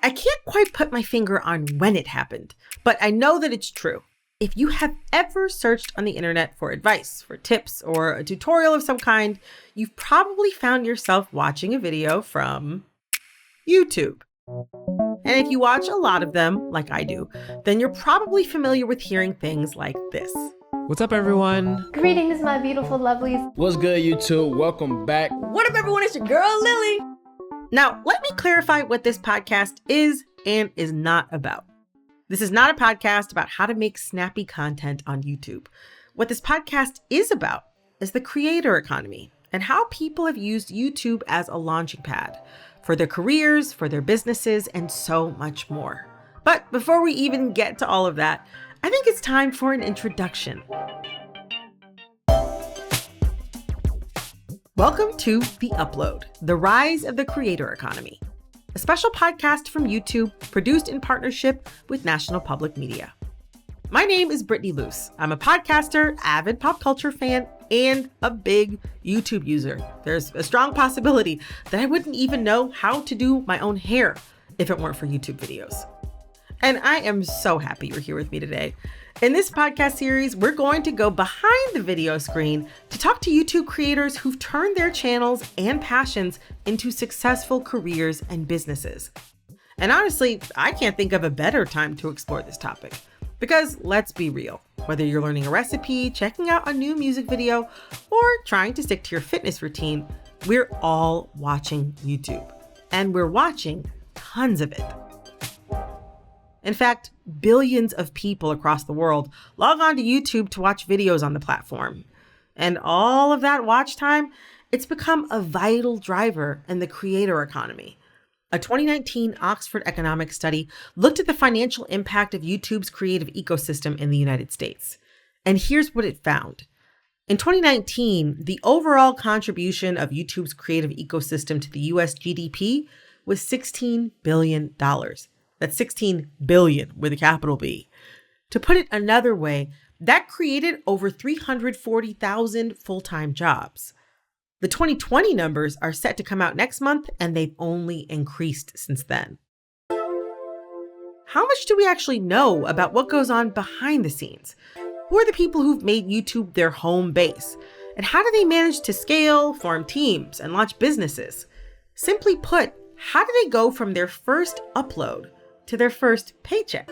I can't quite put my finger on when it happened, but I know that it's true. If you have ever searched on the internet for advice, for tips, or a tutorial of some kind, you've probably found yourself watching a video from YouTube. And if you watch a lot of them, like I do, then you're probably familiar with hearing things like this. What's up, everyone? Greetings, my beautiful lovelies. What's good, YouTube? Welcome back. What up, everyone? It's your girl, Lily. Now, let me clarify what this podcast is and is not about. This is not a podcast about how to make snappy content on YouTube. What this podcast is about is the creator economy and how people have used YouTube as a launching pad for their careers, for their businesses, and so much more. But before we even get to all of that, I think it's time for an introduction. Welcome to The Upload, the rise of the creator economy, a special podcast from YouTube produced in partnership with National Public Media. My name is Brittany Luce. I'm a podcaster, avid pop culture fan, and a big YouTube user. There's a strong possibility that I wouldn't even know how to do my own hair if it weren't for YouTube videos. And I am so happy you're here with me today. In this podcast series, we're going to go behind the video screen to talk to YouTube creators who've turned their channels and passions into successful careers and businesses. And honestly, I can't think of a better time to explore this topic. Because let's be real, whether you're learning a recipe, checking out a new music video, or trying to stick to your fitness routine, we're all watching YouTube. And we're watching tons of it. In fact, billions of people across the world log on to YouTube to watch videos on the platform. And all of that watch time, it's become a vital driver in the creator economy. A 2019 Oxford economics study looked at the financial impact of YouTube's creative ecosystem in the United States. And here's what it found. In 2019, the overall contribution of YouTube's creative ecosystem to the US GDP was $16 billion. That's 16 billion with a capital B. To put it another way, that created over 340,000 full-time jobs. The 2020 numbers are set to come out next month, and they've only increased since then. How much do we actually know about what goes on behind the scenes? Who are the people who've made YouTube their home base? And how do they manage to scale, form teams, and launch businesses? Simply put, how do they go from their first upload to their first paycheck?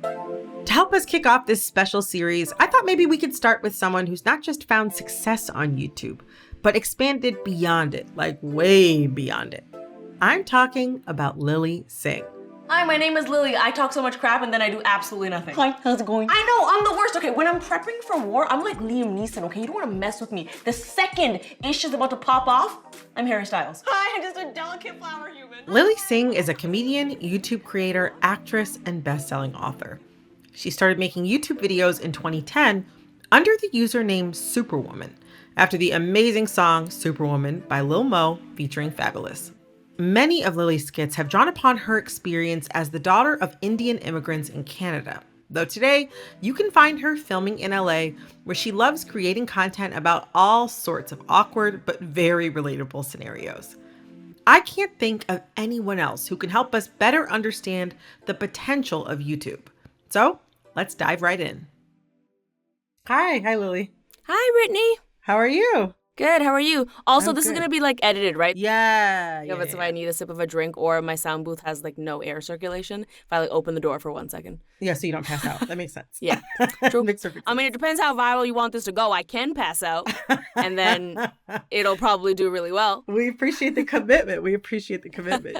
To help us kick off this special series, I thought maybe we could start with someone who's not just found success on YouTube, but expanded beyond it, like way beyond it. I'm talking about Lilly Singh. Hi, my name is Lily. I talk so much crap and then I do absolutely nothing. Hi, how's it going? I know, I'm the worst. Okay, when I'm prepping for war, I'm like Liam Neeson, okay? You don't want to mess with me. The second Ish is about to pop off, I'm Harry Styles. Hi, I'm just a delicate flower human. Lilly Singh is a comedian, YouTube creator, actress, and best-selling author. She started making YouTube videos in 2010 under the username Superwoman, after the amazing song Superwoman by Lil Mo featuring Fabulous. Many of Lilly's skits have drawn upon her experience as the daughter of Indian immigrants in Canada, though today you can find her filming in LA, where she loves creating content about all sorts of awkward but very relatable scenarios. I can't think of anyone else who can help us better understand the potential of YouTube. So let's dive right in. Hi Lily. Hi, Brittany. How are you? Good, how are you? Also, I'm this is good. going to be like edited, right? Yeah. That's if I need a sip of a drink or my sound booth has like no air circulation. If I like open the door for 1 second. Yeah, so you don't pass out. That makes sense. Yeah, true. Makes perfect I sense. mean, it depends how viral you want this to go. I can pass out and then it'll probably do really well. We appreciate the commitment.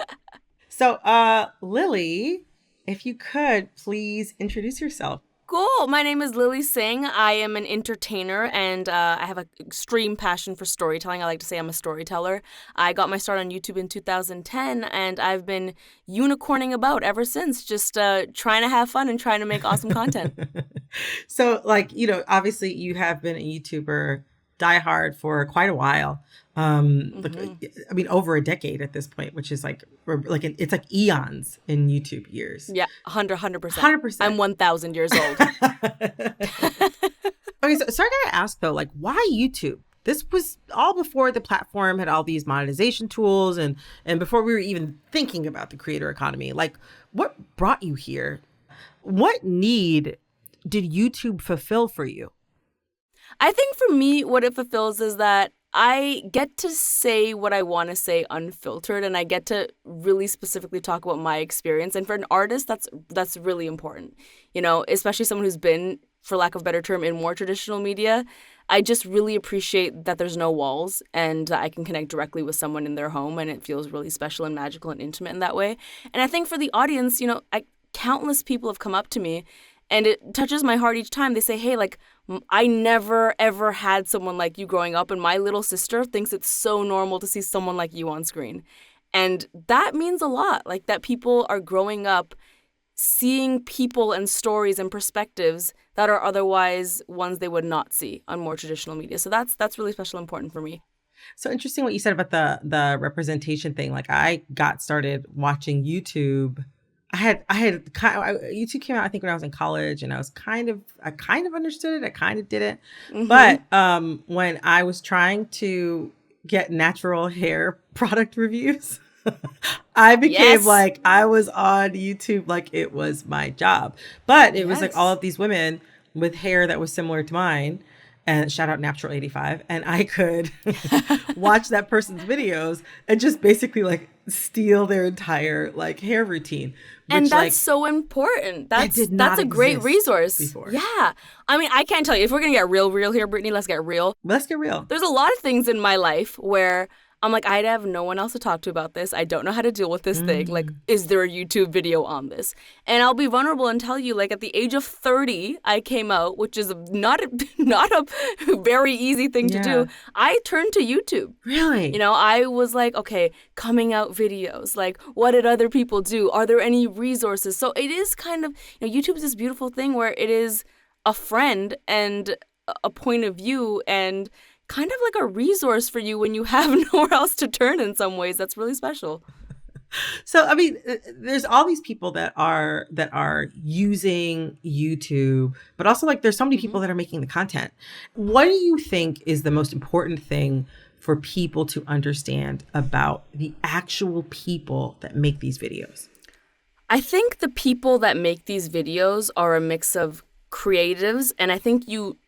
So, Lily, if you could please introduce yourself. Cool. My name is Lilly Singh. I am an entertainer and I have an extreme passion for storytelling. I like to say I'm a storyteller. I got my start on YouTube in 2010 and I've been unicorning about ever since, just trying to have fun and trying to make awesome content. So, obviously you have been a YouTuber diehard for quite a while. Over a decade at this point, which is it's like eons in YouTube years. Yeah, 100%. 100%. I'm 1,000 years old. Okay, so I gotta ask though, why YouTube? This was all before the platform had all these monetization tools and before we were even thinking about the creator economy. Like, what brought you here? What need did YouTube fulfill for you? I think for me, what it fulfills is that I get to say what I want to say unfiltered, and I get to really specifically talk about my experience. And for an artist, that's really important, you know, especially someone who's been, for lack of a better term, in more traditional media. I just really appreciate that there's no walls and that I can connect directly with someone in their home, and it feels really special and magical and intimate in that way. And I think for the audience, you know, countless people have come up to me, and it touches my heart each time. They say, hey, like, I never, ever had someone like you growing up, and my little sister thinks it's so normal to see someone like you on screen. And that means a lot, like that people are growing up seeing people and stories and perspectives that are otherwise ones they would not see on more traditional media. So that's really special and important for me. So interesting what you said about the representation thing. Like, I got started watching YouTube. YouTube came out, I think, when I was in college, and I kind of understood it. I kind of didn't. Mm-hmm. But when I was trying to get natural hair product reviews, I became like, I was on YouTube like it was my job. But it was like all of these women with hair that was similar to mine. And shout out Natural 85. And I could watch that person's videos and just basically like steal their entire like hair routine. And that's like, so important. That's a great resource. Before. Yeah. I mean, I can't tell you, if we're going to get real here, Brittany, let's get real. Let's get real. There's a lot of things in my life where I'm like, I have no one else to talk to about this. I don't know how to deal with this thing. Like, is there a YouTube video on this? And I'll be vulnerable and tell you, like, at the age of 30, I came out, which is not a very easy thing to do. I turned to YouTube. Really? You know, I was like, okay, coming out videos. Like, what did other people do? Are there any resources? So it is kind of, you know, YouTube is this beautiful thing where it is a friend and a point of view and kind of like a resource for you when you have nowhere else to turn in some ways. That's really special. So, I mean, there's all these people that are using YouTube, but also like there's so many people that are making the content. What do you think is the most important thing for people to understand about the actual people that make these videos? I think the people that make these videos are a mix of creatives, and I think you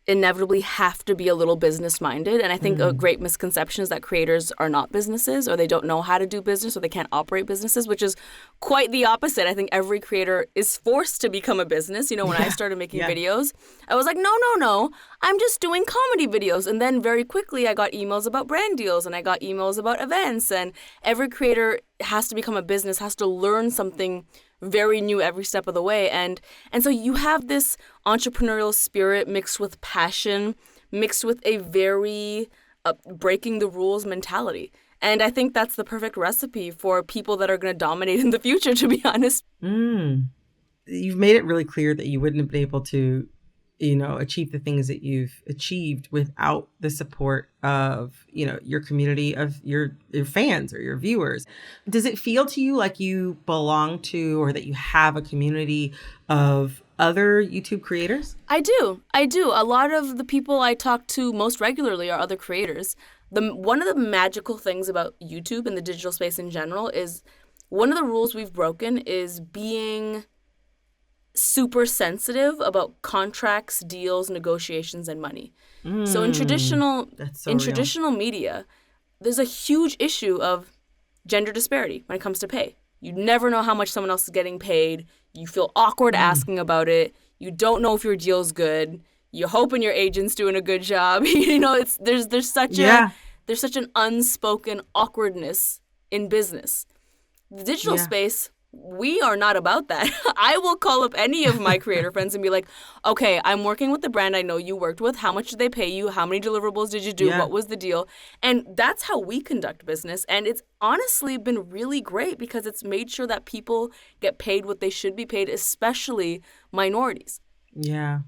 inevitably have to be a little business minded. And I think a great misconception is that creators are not businesses, or they don't know how to do business, or they can't operate businesses, which is quite the opposite. I think every creator is forced to become a business. You know, when I started making videos, I was like, no, I'm just doing comedy videos. And then very quickly I got emails about brand deals, and I got emails about events, and every creator has to become a business, has to learn something very new every step of the way. And so you have this entrepreneurial spirit mixed with passion, mixed with a very breaking the rules mentality. And I think that's the perfect recipe for people that are going to dominate in the future, to be honest. You've made it really clear that you wouldn't have been able to, you know, achieve the things that you've achieved without the support of, you know, your community of your fans or your viewers. Does it feel to you like you belong to, or that you have a community of other YouTube creators? I do. A lot of the people I talk to most regularly are other creators. One of the magical things about YouTube and the digital space in general is one of the rules we've broken is being super sensitive about contracts, deals, negotiations, and money. So in traditional media, there's a huge issue of gender disparity when it comes to pay. You never know how much someone else is getting paid. You feel awkward asking about it. You don't know if your deal's good. You're hoping your agent's doing a good job. You know, there's such an unspoken awkwardness in business. The digital space, we are not about that. I will call up any of my creator friends and be like, okay, I'm working with the brand I know you worked with. How much did they pay you? How many deliverables did you do? What was the deal? And that's how we conduct business. And it's honestly been really great because it's made sure that people get paid what they should be paid, especially minorities. Yeah.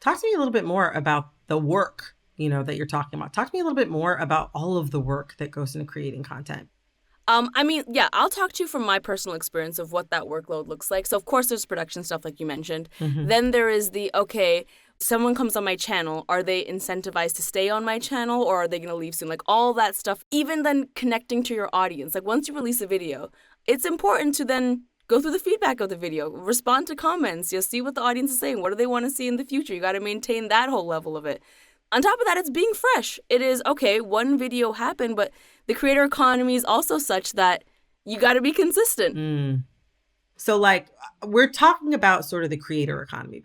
Talk to me a little bit more about the work, you know, that you're talking about. Talk to me a little bit more about all of the work that goes into creating content. I'll talk to you from my personal experience of what that workload looks like. So, of course, there's production stuff like you mentioned. Then there is someone comes on my channel, are they incentivized to stay on my channel or are they going to leave soon? Like all that stuff, even then connecting to your audience. Like once you release a video, it's important to then go through the feedback of the video, respond to comments, you'll see what the audience is saying. What do they want to see in the future? You got to maintain that whole level of it. On top of that, it's being fresh. It is, okay, one video happened, but the creator economy is also such that you got to be consistent. So like we're talking about sort of the creator economy.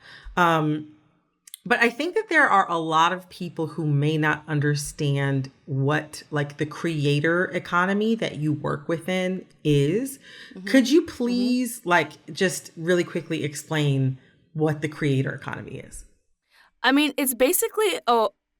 But I think that there are a lot of people who may not understand what like the creator economy that you work within is. Could you please like just really quickly explain what the creator economy is? I mean, it's basically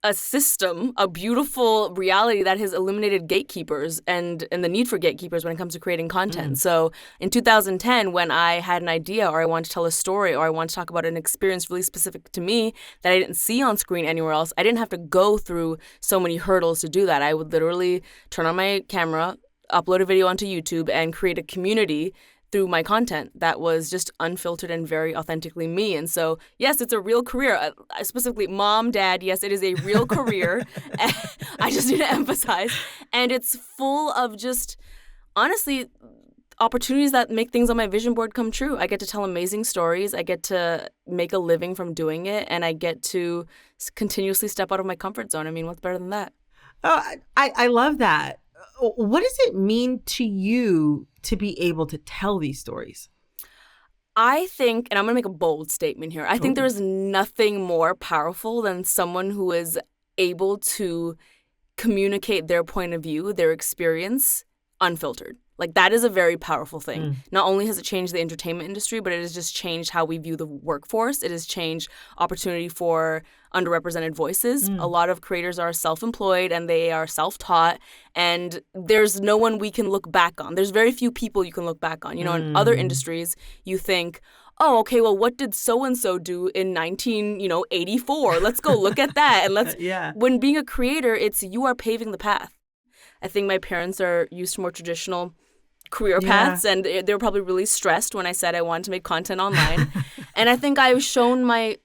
a system, a beautiful reality that has eliminated gatekeepers and the need for gatekeepers when it comes to creating content. So in 2010, when I had an idea or I wanted to tell a story or I wanted to talk about an experience really specific to me that I didn't see on screen anywhere else, I didn't have to go through so many hurdles to do that. I would literally turn on my camera, upload a video onto YouTube, and create a community through my content that was just unfiltered and very authentically me. And so, yes, it's a real career. Specifically, mom, dad, yes, it is a real career. I just need to emphasize. And it's full of just, honestly, opportunities that make things on my vision board come true. I get to tell amazing stories. I get to make a living from doing it. And I get to continuously step out of my comfort zone. I mean, what's better than that? Oh, I love that. What does it mean to you to be able to tell these stories? I think, and I'm going to make a bold statement here, I think there is nothing more powerful than someone who is able to communicate their point of view, their experience, unfiltered. Like, that is a very powerful thing. Not only has it changed the entertainment industry, but it has just changed how we view the workforce. It has changed opportunity for underrepresented voices. A lot of creators are self-employed and they are self-taught, and there's no one we can look back on. There's very few people you can look back on. You know, in other industries, you think, oh, okay, well, what did so-and-so do in 1984? Let's go look at that. And let's, when being a creator, it's you are paving the path. I think my parents are used to more traditional career paths, and they were probably really stressed when I said I wanted to make content online. And I think I've shown my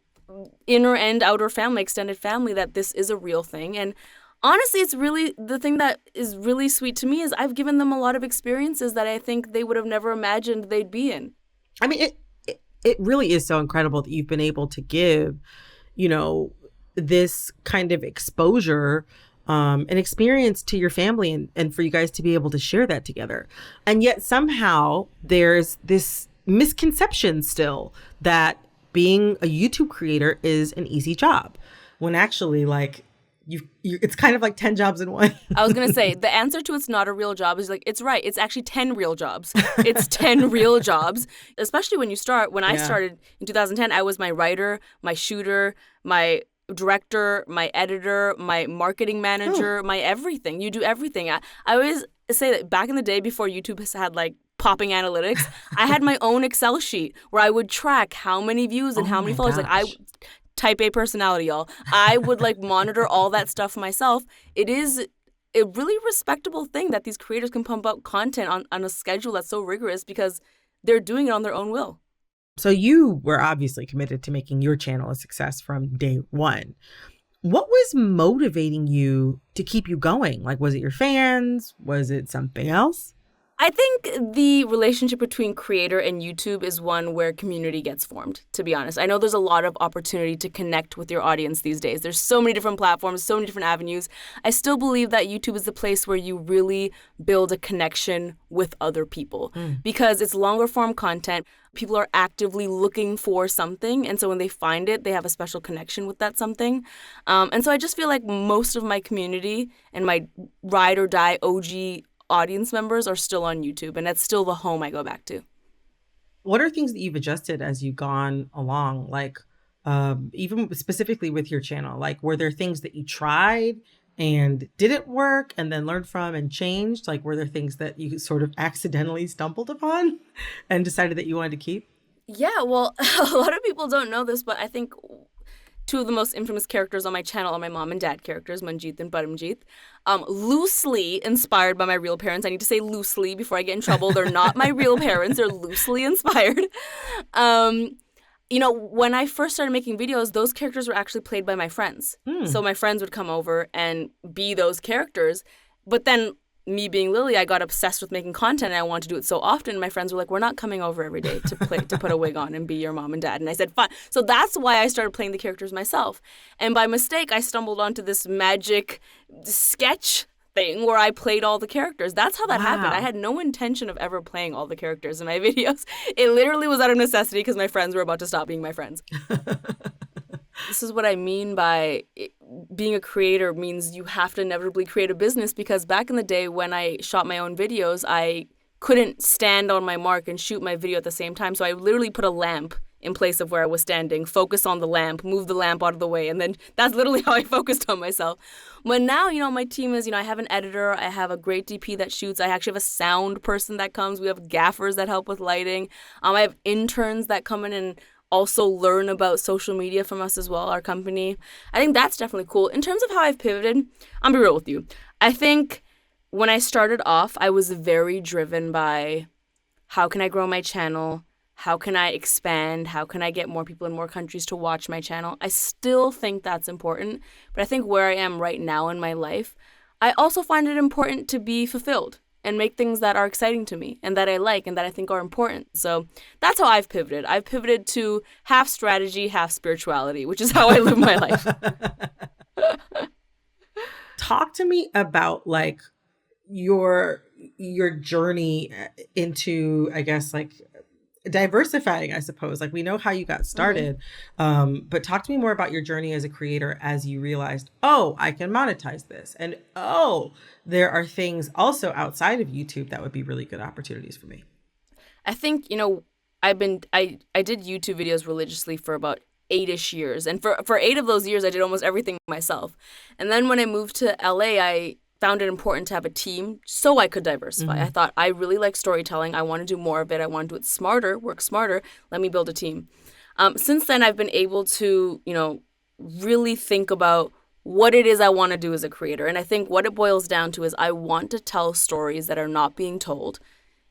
inner and outer family, extended family, that this is a real thing. And honestly, it's really the thing that is really sweet to me is I've given them a lot of experiences that I think they would have never imagined they'd be in. I mean, it really is so incredible that you've been able to give, you know, this kind of exposure an experience to your family and for you guys to be able to share that together. And yet somehow there's this misconception still that being a YouTube creator is an easy job, when actually like it's kind of like 10 jobs in one. I was going to say, the answer to it's not a real job is like, it's right. It's actually 10 real jobs. It's 10 real jobs, especially when you start. When I started in 2010, I was my writer, my shooter, my director, my editor, my marketing manager, my everything. You do everything. I always say that back in the day before YouTube has had like popping analytics, I had my own Excel sheet where I would track how many views and how many followers. Like I type A personality, y'all. I would like monitor all that stuff myself. It is a really respectable thing that these creators can pump out content on a schedule that's so rigorous because they're doing it on their own will. So you were obviously committed to making your channel a success from day one. What was motivating you to keep you going? Like, was it your fans? Was it something else? I think the relationship between creator and YouTube is one where community gets formed, to be honest. I know there's a lot of opportunity to connect with your audience these days. There's so many different platforms, so many different avenues. I still believe that YouTube is the place where you really build a connection with other people because it's longer form content. People are actively looking for something. And so when they find it, they have a special connection with that something. And so I just feel like most of my community and my ride or die OG audience members are still on YouTube, and that's still the home I go back to. What are things that you've adjusted as you've gone along? Like, even specifically with your channel, like, were there things that you tried and didn't work and then learned from and changed? Like, were there things that you sort of accidentally stumbled upon and decided that you wanted to keep? Yeah, well, a lot of people don't know this, but I think two of the most infamous characters on my channel are my mom and dad characters, Manjeet and Paramjeet. Loosely inspired by my real parents. I need to say loosely before I get in trouble. They're not my real parents. They're loosely inspired. you know, when I first started making videos, those characters were actually played by my friends. So my friends would come over and be those characters. But then me being Lily, I got obsessed with making content and I wanted to do it so often. My friends were like, we're not coming over every day to put a wig on and be your mom and dad. And I said, fine. So that's why I started playing the characters myself. And by mistake, I stumbled onto this magic sketch thing where I played all the characters. That's how that happened. I had no intention of ever playing all the characters in my videos. It literally was out of necessity because my friends were about to stop being my friends. This is what I mean by being a creator means you have to inevitably create a business, because back in the day when I shot my own videos, I couldn't stand on my mark and shoot my video at the same time. So I literally put a lamp in place of where I was standing, focus on the lamp, move the lamp out of the way. And then that's literally how I focused on myself. But now, you know, my team is, you know, I have an editor, I have a great DP that shoots, I actually have a sound person that comes, we have gaffers that help with lighting. I have interns that come in and also learn about social media from us as well, our company. I think that's definitely cool. In terms of how I've pivoted, I'll be real with you. I think when I started off, I was very driven by how can I grow my channel? How can I expand? How can I get more people in more countries to watch my channel? I still think that's important, but I think where I am right now in my life, I also find it important to be fulfilled and make things that are exciting to me and that I like and that I think are important. So that's how I've pivoted. I've pivoted to half strategy, half spirituality, which is how I live my life. Talk to me about like your journey into, I guess, like diversifying, I suppose. Like, we know how you got started, but talk to me more about your journey as a creator as you realized, oh, I can monetize this, and oh, there are things also outside of YouTube that would be really good opportunities for me. I think, you know, I did YouTube videos religiously for about 8-ish years, and for 8 of those years I did almost everything myself. And then when I moved to LA, I found it important to have a team so I could diversify. I thought, I really like storytelling. I want to do more of it. I want to do it smarter, work smarter. Let me build a team. Since then, I've been able to, you know, really think about what it is I want to do as a creator. And I think what it boils down to is I want to tell stories that are not being told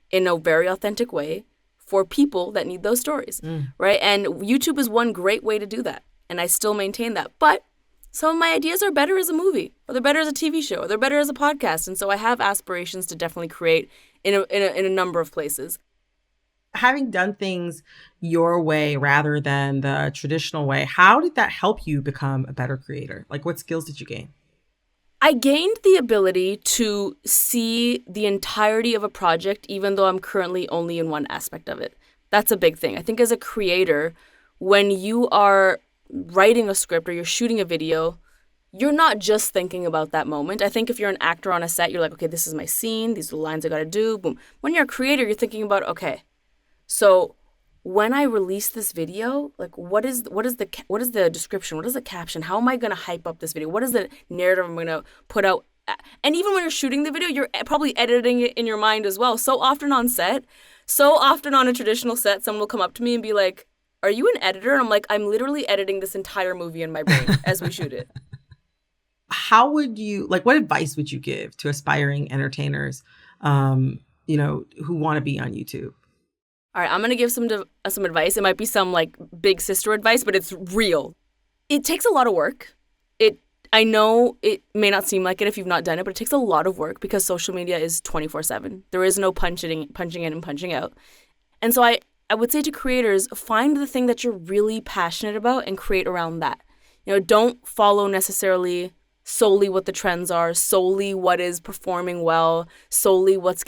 in a very authentic way for people that need those stories, right? And YouTube is one great way to do that. And I still maintain that. But some of my ideas are better as a movie, or they're better as a TV show, or they're better as a podcast. And so I have aspirations to definitely create in a number of places. Having done things your way rather than the traditional way, how did that help you become a better creator? Like, what skills did you gain? I gained the ability to see the entirety of a project, even though I'm currently only in one aspect of it. That's a big thing. I think as a creator, when you are writing a script or you're shooting a video, you're not just thinking about that moment. I think if you're an actor on a set, you're like, okay, this is my scene. These are the lines I got to do. Boom. When you're a creator, you're thinking about, okay, so when I release this video, like what is the description? What is the caption? How am I going to hype up this video? What is the narrative I'm going to put out? And even when you're shooting the video, you're probably editing it in your mind as well. So often on set, so often on a traditional set, someone will come up to me and be like, are you an editor? And I'm like, I'm literally editing this entire movie in my brain as we shoot it. How would you, like, what advice would you give to aspiring entertainers, you know, who want to be on YouTube? All right, I'm going to give some advice. It might be some like big sister advice, but it's real. It takes a lot of work. I know it may not seem like it if you've not done it, but it takes a lot of work because social media is 24/7. There is no punching in and punching out. And so I would say to creators, find the thing that you're really passionate about and create around that. You know, don't follow necessarily solely what the trends are, solely what is performing well, solely what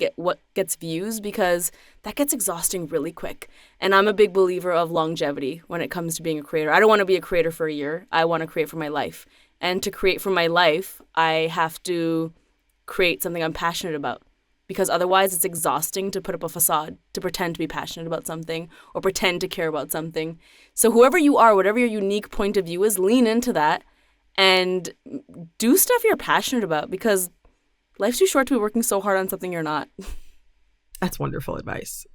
gets views, because that gets exhausting really quick. And I'm a big believer of longevity when it comes to being a creator. I don't want to be a creator for a year. I want to create for my life. And to create for my life, I have to create something I'm passionate about, because otherwise it's exhausting to put up a facade, to pretend to be passionate about something or pretend to care about something. So whoever you are, whatever your unique point of view is, lean into that and do stuff you're passionate about, because life's too short to be working so hard on something you're not. That's wonderful advice.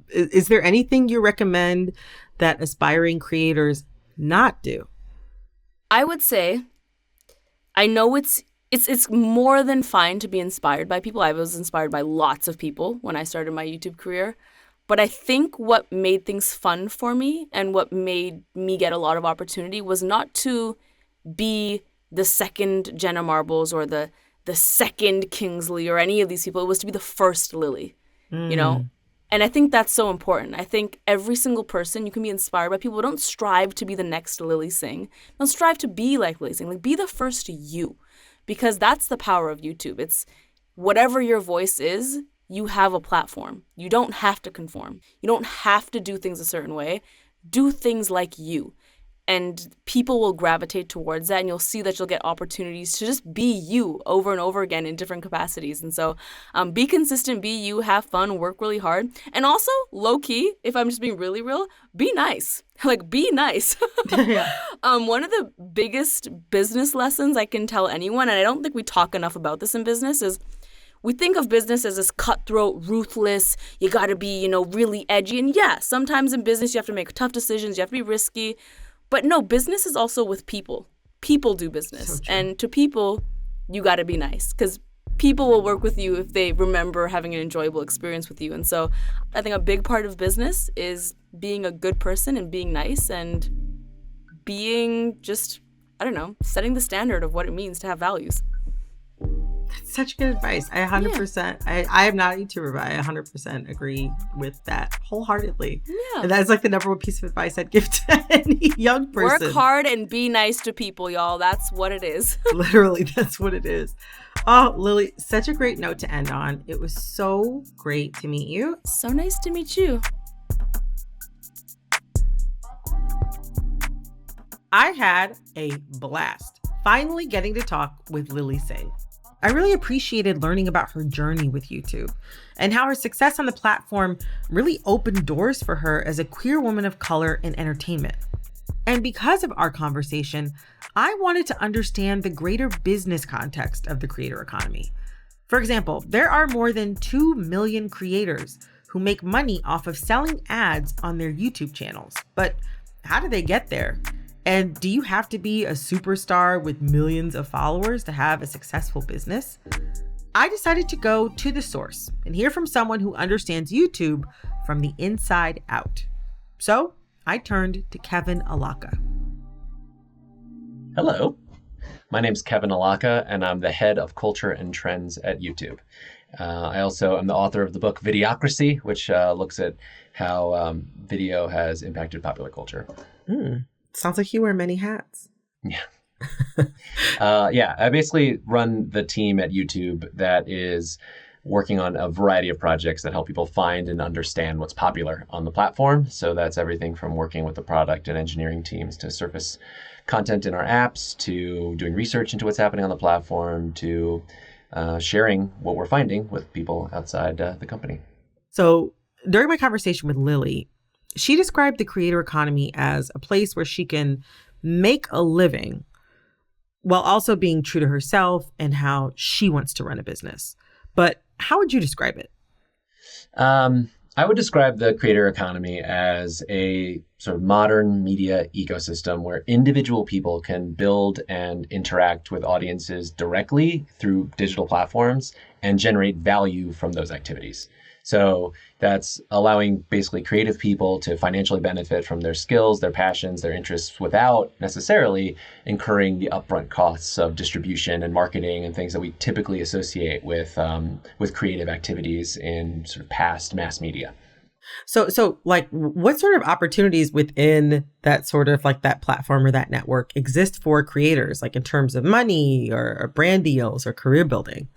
Is there anything you recommend that aspiring creators not do? I would say, I know it's more than fine to be inspired by people. I was inspired by lots of people when I started my YouTube career. But I think what made things fun for me and what made me get a lot of opportunity was not to be the second Jenna Marbles or the second Kingsley or any of these people. It was to be the first Lily, you know? And I think that's so important. I think every single person, you can be inspired by people. Don't strive to be the next Lily Singh. Don't strive to be like Lily Singh. Like, be the first you, because that's the power of YouTube. It's whatever your voice is, you have a platform. You don't have to conform. You don't have to do things a certain way. Do things like you. And people will gravitate towards that, and you'll see that you'll get opportunities to just be you over and over again in different capacities. And so be consistent, be you, have fun, work really hard. And also, low-key, if I'm just being really real, be nice. Like, be nice. One of the biggest business lessons I can tell anyone, and I don't think we talk enough about this in business, is we think of business as this cutthroat, ruthless, you gotta be, really edgy. And yeah, sometimes in business you have to make tough decisions, you have to be risky. But no, business is also with people. People do business. So and to people, you got to be nice, because people will work with you if they remember having an enjoyable experience with you. And so I think a big part of business is being a good person and being nice and being just, setting the standard of what it means to have values. That's such good advice. I 100%, I am not a YouTuber, but I 100% agree with that wholeheartedly. Yeah. And that's like the number one piece of advice I'd give to any young person. Work hard and be nice to people, y'all. That's what it is. Literally, that's what it is. Oh, Lily, such a great note to end on. It was so great to meet you. So nice to meet you. I had a blast finally getting to talk with Lily Singh. I really appreciated learning about her journey with YouTube and how her success on the platform really opened doors for her as a queer woman of color in entertainment. And because of our conversation, I wanted to understand the greater business context of the creator economy. For example, there are more than 2 million creators who make money off of selling ads on their YouTube channels. But how do they get there? And do you have to be a superstar with millions of followers to have a successful business? I decided to go to the source and hear from someone who understands YouTube from the inside out. So I turned to Kevin Alaka. Hello, my name's Kevin Alaka, and I'm the head of culture and trends at YouTube. I also am the author of the book Videocracy, which looks at how video has impacted popular culture. Sounds like you wear many hats. Yeah. I basically run the team at YouTube that is working on a variety of projects that help people find and understand what's popular on the platform. So that's everything from working with the product and engineering teams to surface content in our apps, to doing research into what's happening on the platform, to sharing what we're finding with people outside the company. So during my conversation with Lily, she described the creator economy as a place where she can make a living while also being true to herself and how she wants to run a business. But how would you describe it? I would describe the creator economy as a sort of modern media ecosystem where individual people can build and interact with audiences directly through digital platforms and generate value from those activities. So that's allowing basically creative people to financially benefit from their skills, their passions, their interests without necessarily incurring the upfront costs of distribution and marketing and things that we typically associate with creative activities in sort of past mass media. So like what sort of opportunities within that sort of like that platform or that network exist for creators, like in terms of money or brand deals or career building?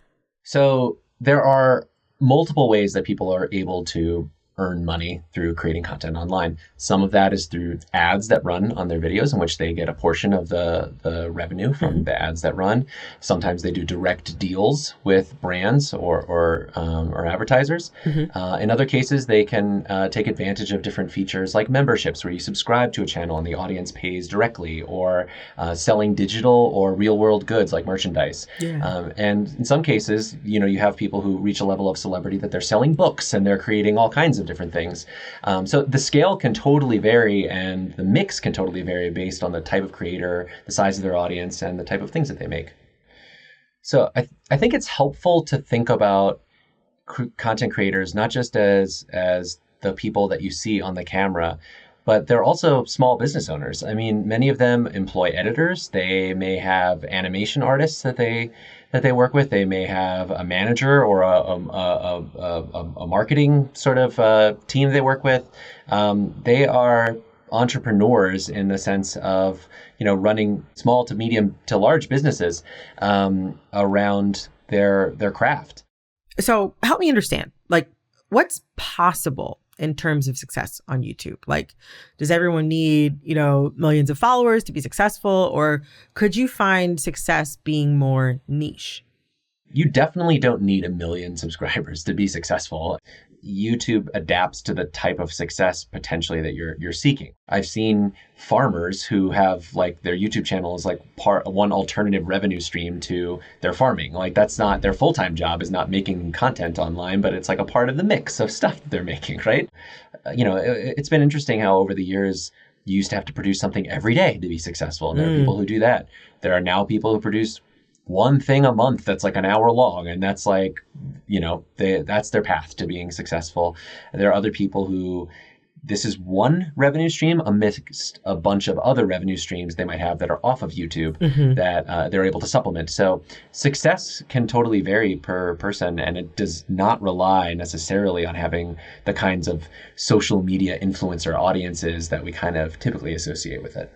So there are multiple ways that people are able to earn money through creating content online. Some of that is through ads that run on their videos, in which they get a portion of the revenue from the ads that run. Sometimes they do direct deals with brands or advertisers. In other cases, they can take advantage of different features like memberships, where you subscribe to a channel and the audience pays directly, or selling digital or real world goods like merchandise. And in some cases, you have people who reach a level of celebrity that they're selling books and they're creating all kinds of different things. So the scale can totally vary and the mix can totally vary based on the type of creator, the size of their audience, and the type of things that they make. So I think it's helpful to think about content creators not just as the people that you see on the camera, but they're also small business owners. I mean, many of them employ editors. They may have animation artists that they work with. They may have a manager or a marketing sort of team they work with. They are entrepreneurs in the sense of, running small to medium to large businesses around their craft. So help me understand, like, what's possible in terms of success on YouTube? Like, does everyone need, millions of followers to be successful? Or could you find success being more niche? You definitely don't need 1 million subscribers to be successful. YouTube adapts to the type of success potentially that you're seeking. I've seen farmers who have like their YouTube channel is like one alternative revenue stream to their farming. Like that's not their full-time job, is not making content online, but it's like a part of the mix of stuff that they're making, right? It's been interesting how over the years you used to have to produce something every day to be successful. And there are people who do that. There are now people who produce one thing a month that's like an hour long, and that's like, that's their path to being successful. There are other people who this is one revenue stream amidst a bunch of other revenue streams they might have that are off of YouTube that they're able to supplement. So success can totally vary per person, and it does not rely necessarily on having the kinds of social media influencer audiences that we kind of typically associate with it.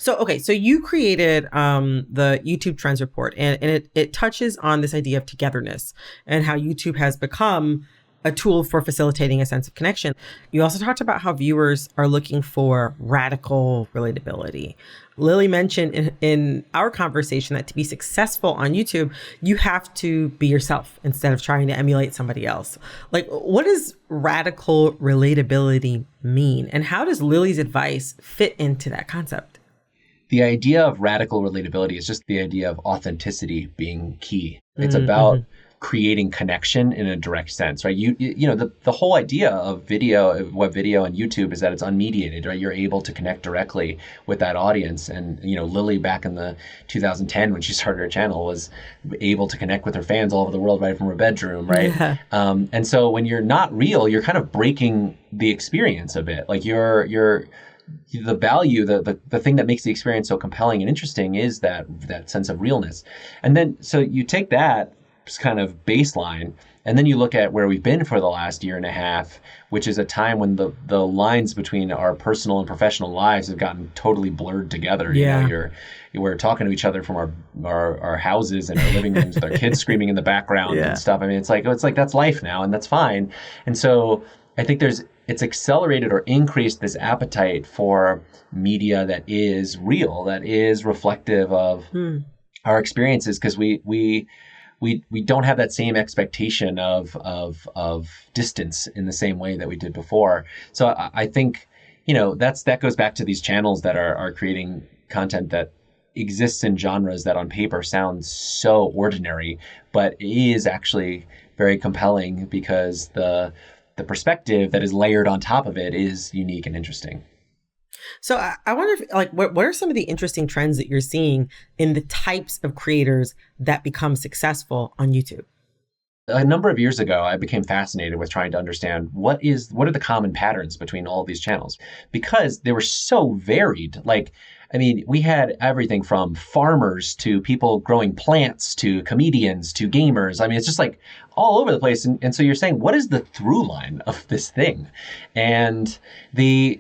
So you created the YouTube Trends Report, and it touches on this idea of togetherness and how YouTube has become a tool for facilitating a sense of connection. You also talked about how viewers are looking for radical relatability. Lily mentioned in our conversation that to be successful on YouTube, you have to be yourself instead of trying to emulate somebody else. Like, what does radical relatability mean? And how does Lily's advice fit into that concept? The idea of radical relatability is just the idea of authenticity being key. It's about creating connection in a direct sense, right? The whole idea of web video and YouTube is that it's unmediated, right? You're able to connect directly with that audience. And, Lily back in the 2010 when she started her channel was able to connect with her fans all over the world right from her bedroom, right? Yeah. And so when you're not real, you're kind of breaking the experience a bit. Like the value, the thing that makes the experience so compelling and interesting is that sense of realness. And then, so you take that kind of baseline, and then you look at where we've been for the last year and a half, which is a time when the lines between our personal and professional lives have gotten totally blurred together. Yeah. We're talking to each other from our houses and our living rooms with our kids screaming in the background and stuff. I mean, it's like that's life now, and that's fine. And so I think it's accelerated or increased this appetite for media that is real, that is reflective of our experiences, because we don't have that same expectation of distance in the same way that we did before. So I think, that goes back to these channels that are creating content that exists in genres that on paper sounds so ordinary, but is actually very compelling because the perspective that is layered on top of it is unique and interesting. So I wonder if, what are some of the interesting trends that you're seeing in the types of creators that become successful on YouTube? A number of years ago, I became fascinated with trying to understand what are the common patterns between all of these channels, because they were so varied. We had everything from farmers to people growing plants to comedians to gamers. It's just like all over the place. And so you're saying, what is the through line of this thing? And the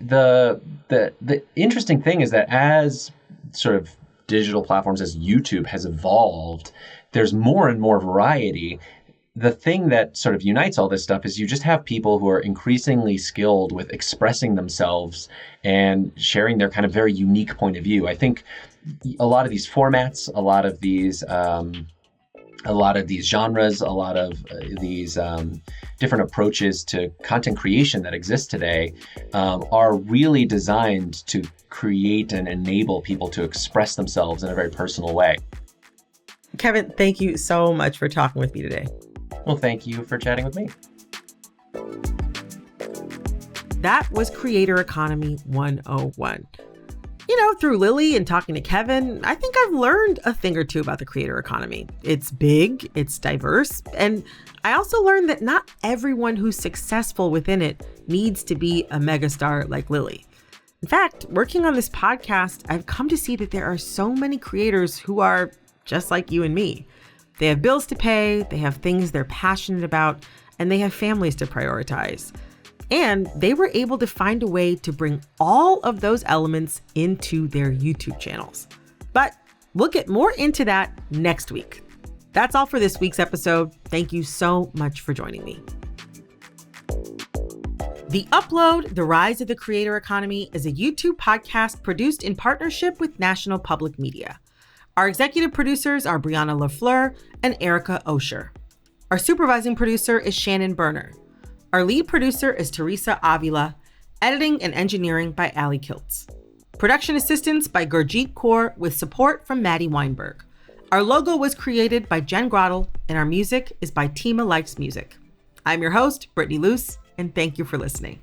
interesting thing is that as sort of digital platforms, as YouTube has evolved, there's more and more variety. The thing that sort of unites all this stuff is you just have people who are increasingly skilled with expressing themselves and sharing their kind of very unique point of view. I think a lot of these formats, a lot of these genres, a lot of these different approaches to content creation that exist today are really designed to create and enable people to express themselves in a very personal way. Kevin, thank you so much for talking with me today. Well, thank you for chatting with me. That was Creator Economy 101. Through Lily and talking to Kevin, I think I've learned a thing or two about the creator economy. It's big, it's diverse, and I also learned that not everyone who's successful within it needs to be a megastar like Lily. In fact, working on this podcast, I've come to see that there are so many creators who are just like you and me. They have bills to pay, they have things they're passionate about, and they have families to prioritize. And they were able to find a way to bring all of those elements into their YouTube channels. But we'll get more into that next week. That's all for this week's episode. Thank you so much for joining me. The Upload, The Rise of the Creator Economy is a YouTube podcast produced in partnership with National Public Media. Our executive producers are Brianna LaFleur and Erica Osher. Our supervising producer is Shannon Berner. Our lead producer is Teresa Avila. Editing and engineering by Ali Kiltz. Production assistance by Gurjeet Kaur with support from Maddie Weinberg. Our logo was created by Jen Grottle, and our music is by Tima Likes Music. I'm your host, Brittany Luce, and thank you for listening.